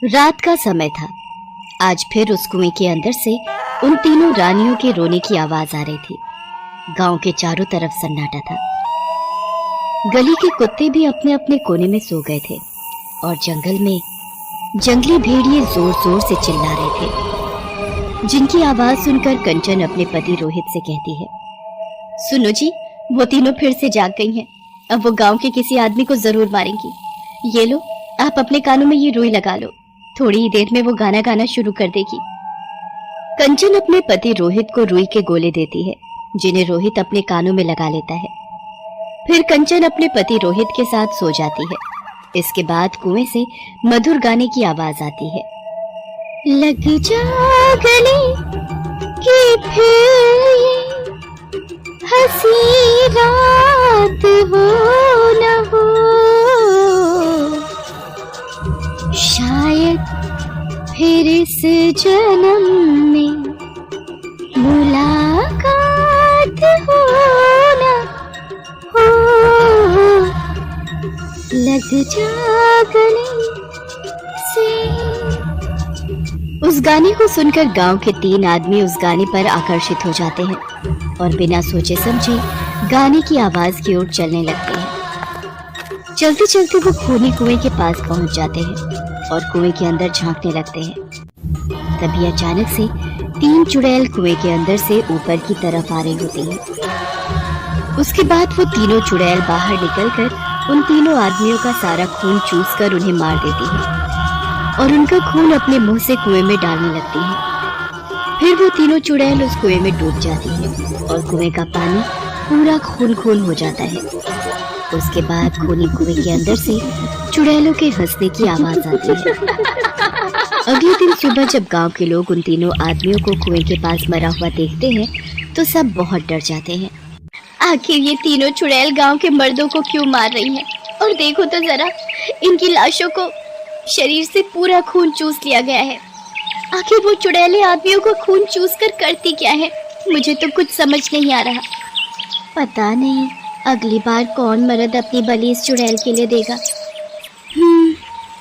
रात का समय था। आज फिर उस कुएं के अंदर से उन तीनों रानियों के रोने की आवाज आ रही थी। गांव के चारों तरफ सन्नाटा था। गली के कुत्ते भी अपने अपने कोने में सो गए थे और जंगल में जंगली भेड़िए जोर जोर से चिल्ला रहे थे, जिनकी आवाज सुनकर कंचन अपने पति रोहित से कहती है, सुनो जी, वो तीनों फिर से जाग गई हैं। अब वो गांव के किसी आदमी को जरूर मारेंगी। ये लो, आप अपने कानों में ये रुई लगा लो, थोड़ी ही देर में वो गाना गाना शुरू कर देगी। कंचन अपने पति रोहित को रुई के गोले देती है, जिन्हें रोहित अपने कानों में लगा लेता है। फिर कंचन अपने पति रोहित के साथ सो जाती है। इसके बाद कुएं से मधुर गाने की आवाज आती है, लग जा गले कि फिर हंसी रात हो न हो, शायद फिर इस जन्म में मुलाकात हो न हो, लग जा गले से। उस गाने को सुनकर गांव के 3 आदमी उस गाने पर आकर्षित हो जाते हैं और बिना सोचे समझे गाने की आवाज की ओर चलने लगते हैं। चलते चलते वो खूनी कुएं के पास पहुंच जाते हैं और कुएं के अंदर झांकने लगते हैं। तभी अचानक से 3 चुड़ैल कुएं के अंदर से ऊपर की तरफ आ रही होती हैं। उसके बाद वो तीनों चुड़ैल बाहर निकलकर उन तीनों आदमियों का सारा खून चूसकर उन्हें मार देती है और उनका खून अपने मुंह से कुएं में डालने लगती है। फिर वो तीनों चुड़ैल उस कुएं में डूब जाती है और कुएं का पानी पूरा खून खून हो जाता है। उसके बाद खूनी कुएं के अंदर से चुड़ैलों के हंसने की आवाज आती है। अगले दिन सुबह जब गांव के लोग उन तीनों आदमियों को कुएं के पास मरा हुआ देखते हैं तो सब बहुत डर जाते हैं। आखिर ये तीनों चुड़ैल गांव के मर्दों को क्यों मार रही हैं? और देखो तो जरा, इनकी लाशों को शरीर से पूरा खून चूस लिया गया है। आखिर वो चुड़ैलें आदमियों को खून चूस कर करती क्या है? मुझे तो कुछ समझ नहीं आ रहा। पता नहीं अगली बार कौन मर्द अपनी बलि इस चुड़ैल के लिए देगा।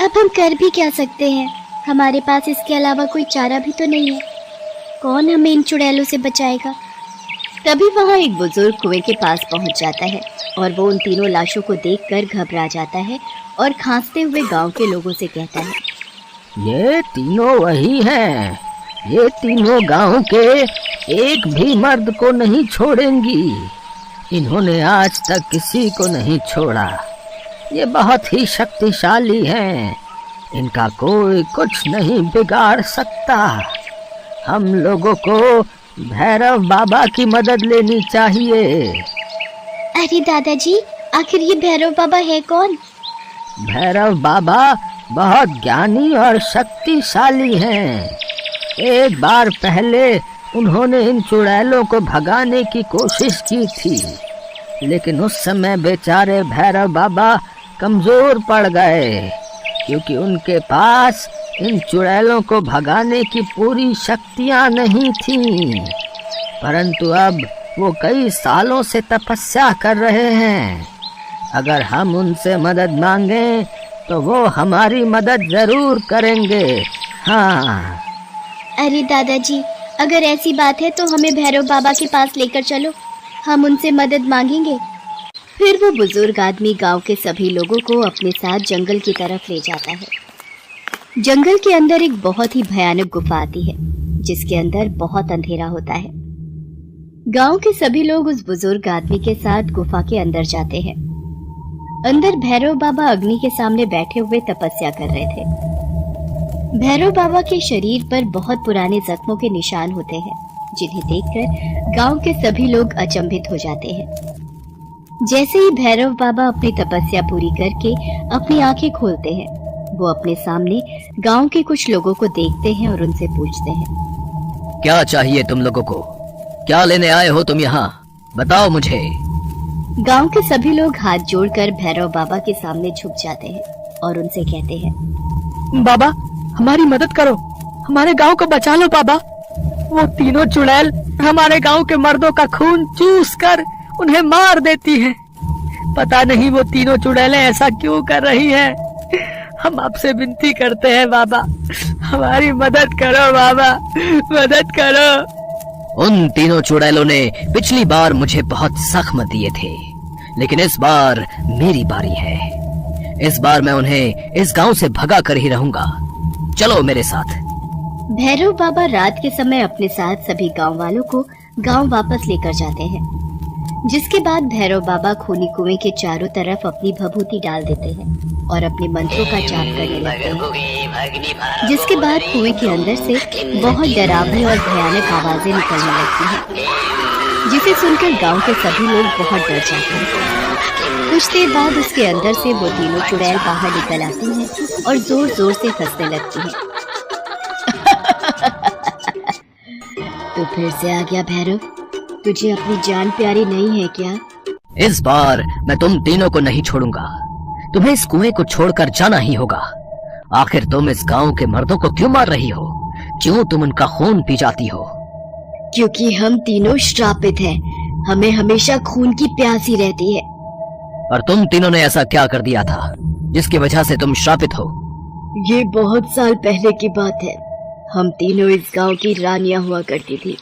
अब हम कर भी क्या सकते हैं? हमारे पास इसके अलावा कोई चारा भी तो नहीं है। कौन हमें इन चुड़ैलों से बचाएगा? तभी वहाँ एक बुजुर्ग कुएं के पास पहुँच जाता है और वो उन तीनों लाशों को देखकर घबरा जाता है और खांसते हुए गांव के लोगों से कहता है, ये तीनों वही हैं। ये तीनों गांव के एक भी मर्द को नहीं छोड़ेंगी। इन्होंने आज तक किसी को नहीं छोड़ा। ये बहुत ही शक्तिशाली हैं। इनका कोई कुछ नहीं बिगाड़ सकता। हम लोगों को भैरव बाबा की मदद लेनी चाहिए। अरे दादाजी, आखिर ये भैरव बाबा है कौन? भैरव बाबा बहुत ज्ञानी और शक्तिशाली हैं। एक बार पहले उन्होंने इन चुड़ैलों को भगाने की कोशिश की थी, लेकिन उस समय बेचारे भैरव बाबा कमजोर पड़ गए, क्योंकि उनके पास इन चुड़ैलों को भगाने की पूरी शक्तियां नहीं थीं। परंतु अब वो कई सालों से तपस्या कर रहे हैं। अगर हम उनसे मदद मांगें तो वो हमारी मदद जरूर करेंगे। हाँ। अरे दादाजी, अगर ऐसी बात है तो हमें भैरव बाबा के पास लेकर चलो, हम उनसे मदद मांगेंगे। फिर वो बुजुर्ग आदमी गांव के सभी लोगों को अपने साथ जंगल की तरफ ले जाता है। जंगल के अंदर एक बहुत ही भयानक गुफा आती है, जिसके अंदर बहुत अंधेरा होता है। गांव के सभी लोग उस बुजुर्ग आदमी के साथ गुफा के अंदर जाते हैं। अंदर भैरव बाबा अग्नि के सामने बैठे हुए तपस्या कर रहे थे। भैरव बाबा के शरीर पर बहुत पुराने जख्मों के निशान होते हैं, जिन्हें देखकर गांव के सभी लोग अचंभित हो जाते हैं। जैसे ही भैरव बाबा अपनी तपस्या पूरी करके अपनी आंखें खोलते हैं, वो अपने सामने गांव के कुछ लोगों को देखते हैं और उनसे पूछते हैं, क्या चाहिए तुम लोगों को? क्या लेने आए हो तुम यहाँ? बताओ मुझे। गांव के सभी लोग हाथ जोड़कर भैरव बाबा के सामने झुक जाते हैं और उनसे कहते हैं, बाबा, हमारी मदद करो, हमारे गांव को बचा लो बाबा। वो तीनों चुड़ैल हमारे गांव के मर्दों का खून चूस कर उन्हें मार देती हैं। पता नहीं वो तीनों चुड़ैलें ऐसा क्यों कर रही हैं। हम आपसे विनती करते हैं बाबा, हमारी मदद करो बाबा, मदद करो। उन तीनों चुड़ैलों ने पिछली बार मुझे बहुत जख्म दिए थे, लेकिन इस बार मेरी बारी है। इस बार मैं उन्हें इस गांव से भगा कर ही रहूंगा। चलो मेरे साथ। भैरव बाबा रात के समय अपने साथ सभी गांव वालों को गांव वापस लेकर जाते हैं, जिसके बाद भैरव बाबा खूनी कुएं के चारों तरफ अपनी भभूति डाल देते हैं और अपने मंत्रों का जाप करने लगते हैं, जिसके बाद कुएं के अंदर से बहुत डरावनी और भयानक आवाजें निकलने लगती हैं, जिसे सुनकर गांव के सभी लोग बहुत डर जाते हैं। कुछ देर बाद उसके अंदर से वो तीनों चुड़ैल बाहर निकल आती हैं और जोर जोर से हंसने लगती हैं। तो फिर से आ गया भैरव, तुझे अपनी जान प्यारी नहीं है क्या? इस बार मैं तुम तीनों को नहीं छोड़ूंगा। तुम्हें इस कुएं को छोड़कर जाना ही होगा। आखिर तुम इस गांव के मर्दों को क्यों मार रही हो? क्यों तुम उनका खून पी जाती हो? क्योंकि हम तीनों श्रापित हैं, हमें हमेशा खून की प्यास ही रहती है। और तुम तीनों ने ऐसा क्या कर दिया था जिसकी वजह से तुम श्रापित हो? ये बहुत साल पहले की बात है। हम तीनों इस गांव की रानियां हुआ करती थी।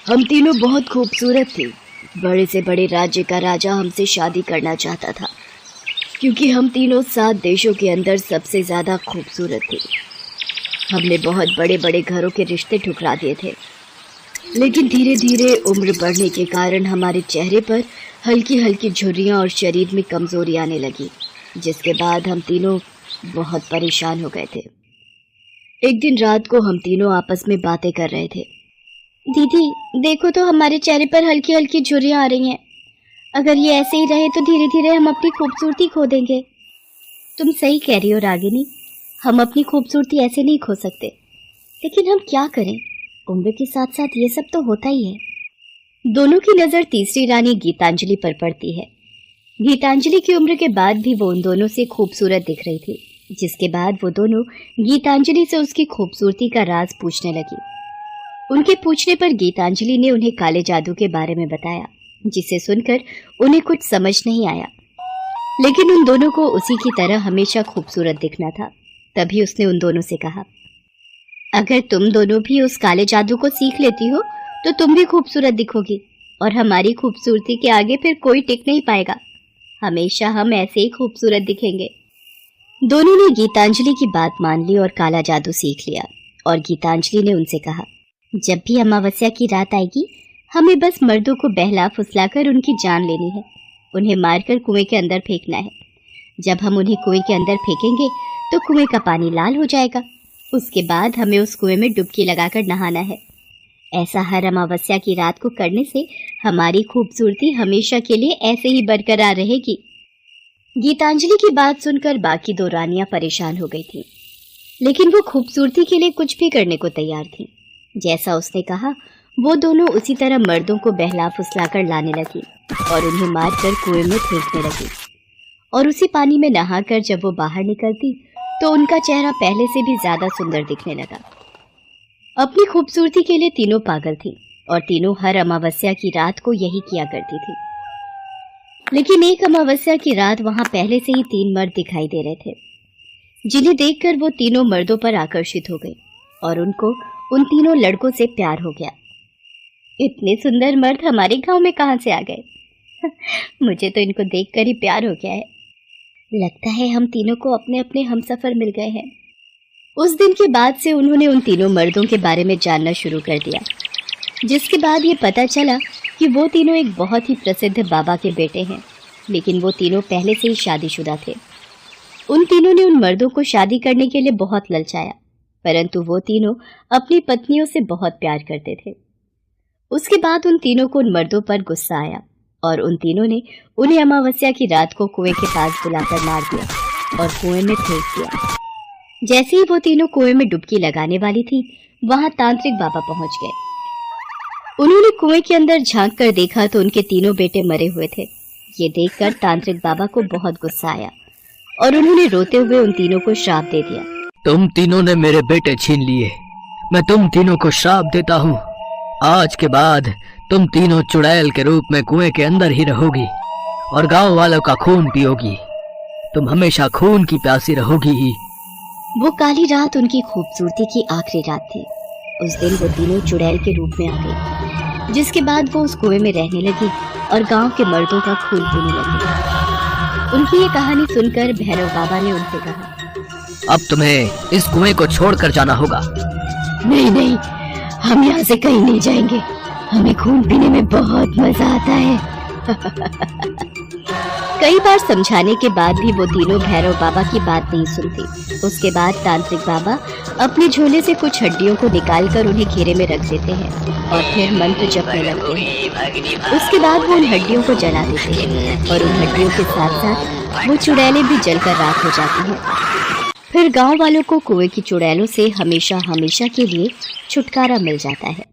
हम तीनों बहुत खूबसूरत थी। बड़े से बड़े राज्य का राजा हमसे शादी करना चाहता था, क्योंकि हम तीनों 7 देशों के अंदर सबसे ज्यादा खूबसूरत थी। हमने बहुत बड़े बड़े घरों के रिश्ते ठुकरा दिए थे, लेकिन धीरे धीरे उम्र बढ़ने के कारण हमारे चेहरे पर हल्की हल्की झुर्रियां और शरीर में कमजोरी आने लगी, जिसके बाद हम तीनों बहुत परेशान हो गए थे। एक दिन रात को हम तीनों आपस में बातें कर रहे थे। दीदी देखो तो, हमारे चेहरे पर हल्की हल्की झुर्रियां आ रही हैं। अगर ये ऐसे ही रहे तो धीरे धीरे हम अपनी खूबसूरती खो देंगे। तुम सही कह रही हो रागिनी, हम अपनी खूबसूरती ऐसे नहीं खो सकते, लेकिन हम क्या करें, उम्र के साथ साथ ये सब तो होता ही है। दोनों की नजर तीसरी रानी गीतांजलि पर पड़ती है। गीतांजलि की उम्र के बाद भी वो उन दोनों से खूबसूरत दिख रही थी, जिसके बाद वो दोनों गीतांजलि से उसकी खूबसूरती का राज पूछने लगी। उनके पूछने पर गीतांजलि ने उन्हें काले जादू के बारे में बताया, जिसे सुनकर उन्हें कुछ समझ नहीं आया, लेकिन उन दोनों को उसी की तरह हमेशा खूबसूरत दिखना था। तभी उसने उन दोनों से कहा, अगर तुम दोनों भी उस काले जादू को सीख लेती हो तो तुम भी खूबसूरत दिखोगी, और हमारी खूबसूरती के आगे फिर कोई टिक नहीं पाएगा। हमेशा हम ऐसे ही खूबसूरत दिखेंगे। दोनों ने गीतांजलि की बात मान ली और काला जादू सीख लिया। और गीतांजलि ने उनसे कहा, जब भी अमावस्या की रात आएगी, हमें बस मर्दों को बहला फुसलाकर उनकी जान लेनी है, उन्हें मारकर कुएं के अंदर फेंकना है। जब हम उन्हें कुएं के अंदर फेंकेंगे तो कुएं का पानी लाल हो जाएगा। उसके बाद हमें उस कुएं में डुबकी लगाकर नहाना है। ऐसा हर अमावस्या की रात को करने से हमारी खूबसूरती हमेशा के लिए ऐसे ही बरकरार रहेगी। गीतांजलि की बात सुनकर बाकी 2 रानियां परेशान हो गई थीं, लेकिन वो खूबसूरती के लिए कुछ भी करने को तैयार थीं। जैसा उसने कहा, वो दोनों उसी तरह मर्दों को बहला फुसलाकर लाने लगी और उन्हें मारकर कुएं में फेंकने लगी। और उसी पानी में नहाकर जब वो बाहर निकलती तो उनका चेहरा पहले से भी ज्यादा सुंदर दिखने लगा। अपनी खूबसूरती के लिए तीनों पागल थी और तीनों हर अमावस्या की रात को यही किया करती थी। लेकिन एक अमावस्या की रात वहां पहले से ही 3 मर्द दिखाई दे रहे थे, जिन्हें देखकर वो तीनों मर्दों पर आकर्षित हो गई और उनको उन तीनों लड़कों से प्यार हो गया। इतने सुंदर मर्द हमारे गांव में कहां से आ गए? मुझे तो इनको देखकर ही प्यार हो गया है। लगता है हम तीनों को अपने अपने हमसफर मिल गए हैं। उस दिन के बाद से उन्होंने उन तीनों मर्दों के बारे में जानना शुरू कर दिया, जिसके बाद ये पता चला कि वो तीनों एक बहुत ही प्रसिद्ध बाबा के बेटे हैं, लेकिन वो तीनों पहले से ही शादीशुदा थे। उन तीनों ने उन मर्दों को शादी करने के लिए बहुत ललचाया, परंतु वो तीनों अपनी पत्नियों से बहुत प्यार करते थे। उसके बाद उन तीनों को उन मर्दों पर गुस्सा आया और उन तीनों ने उन्हें अमावस्या की रात को कुएं के पास बुलाकर मार दिया और कुएं में फेंक दिया। जैसे ही वो तीनों कुएं में डुबकी लगाने वाली थी, वहां तांत्रिक बाबा पहुंच गए। उन्होंने कुएं के अंदर झांक कर देखा तो उनके तीनों बेटे मरे हुए थे। ये देखकर तांत्रिक बाबा को बहुत गुस्सा आया और उन्होंने रोते हुए उन तीनों को श्राप दे दिया। तुम तीनों ने मेरे बेटे छीन लिए, मैं तुम तीनों को श्राप देता हूँ। आज के बाद तुम तीनों चुड़ैल के रूप में कुएं के अंदर ही रहोगी और गांव वालों का खून पियोगी। तुम हमेशा खून की प्यासी रहोगी। वो काली रात उनकी खूबसूरती की आखिरी रात थी। उस दिन वो तीनों चुड़ैल के रूप में आ गई, जिसके बाद वो उस कुएं में रहने लगी और गांव के मर्दों का खून पीने लगी। उनकी ये कहानी सुनकर भैरव बाबा ने उनसे कहा, अब तुम्हें इस कुएं को छोड़कर जाना होगा। नहीं नहीं, हम यहाँ से कहीं नहीं जाएंगे। हमें खून पीने में बहुत मजा आता है। कई बार समझाने के बाद भी वो तीनों भैरव बाबा की बात नहीं सुनती। उसके बाद तांत्रिक बाबा अपने झोले से कुछ हड्डियों को निकालकर उन्हें घेरे में रख देते हैं और फिर मंत्र जपने लगते हैं। उसके बाद वो उन हड्डियों को जला देते हैं और उन हड्डियों के साथ साथ वो चुड़ैलें भी जलकर राख हो जाती हैं। फिर गांव वालों को कुएं की चुड़ैलों से हमेशा हमेशा के लिए छुटकारा मिल जाता है।